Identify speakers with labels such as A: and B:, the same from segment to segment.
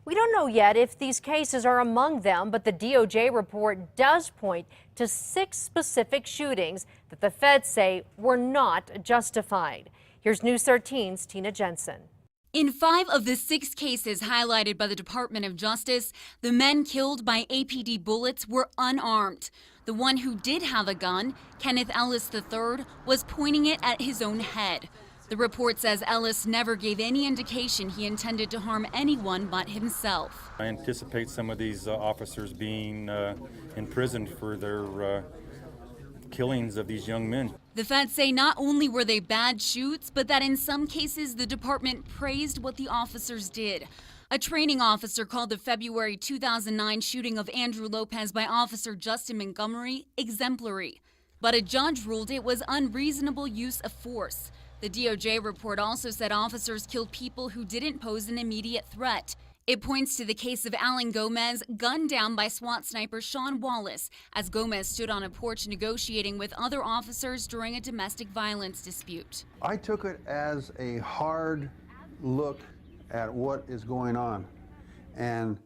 A: We don't know yet if these cases are among them, but the DOJ report does point to 6 specific shootings that the feds say were not justified. Here's News 13's Tina Jensen.
B: In 5 of the 6 cases highlighted by the Department of Justice, the men killed by APD bullets were unarmed. The one who did have a gun, Kenneth Ellis III, was pointing it at his own head. The report says Ellis never gave any indication he intended to harm anyone but himself.
C: I anticipate some of these officers being imprisoned for their killings of these young men.
B: The feds say not only were they bad shoots, but that in some cases the department praised what the officers did. A training officer called the February 2009 shooting of Andrew Lopez by Officer Justin Montgomery exemplary. But a judge ruled it was unreasonable use of force. The DOJ report also said officers killed people who didn't pose an immediate threat. It points to the case of Alan Gomez, gunned down by SWAT sniper Sean Wallace, as Gomez stood on a porch negotiating with other officers during a domestic violence dispute.
D: I took it as a hard look at what is going on, and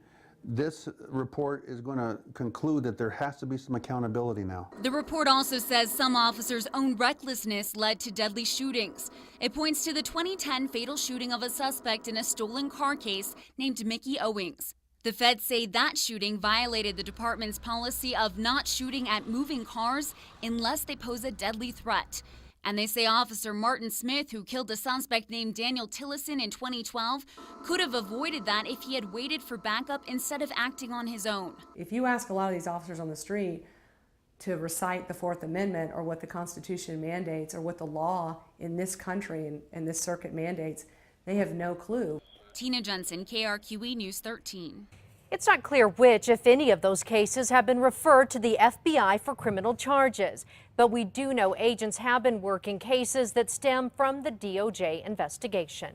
D: this report is going to conclude that there has to be some accountability now.
B: The report also says some officers' own recklessness led to deadly shootings. It points to the 2010 fatal shooting of a suspect in a stolen car case named Mickey Owings. The feds say that shooting violated the department's policy of not shooting at moving cars unless they pose a deadly threat. And they say Officer Martin Smith, who killed a suspect named Daniel Tillison in 2012, could have avoided that if he had waited for backup instead of acting on his own.
E: If you ask a lot of these officers on the street to recite the Fourth Amendment or what the Constitution mandates or what the law in this country and this circuit mandates, they have no clue.
B: Tina Jensen, KRQE News 13.
A: It's not clear which, if any, of those cases have been referred to the FBI for criminal charges. But we do know agents have been working cases that stem from the DOJ investigation.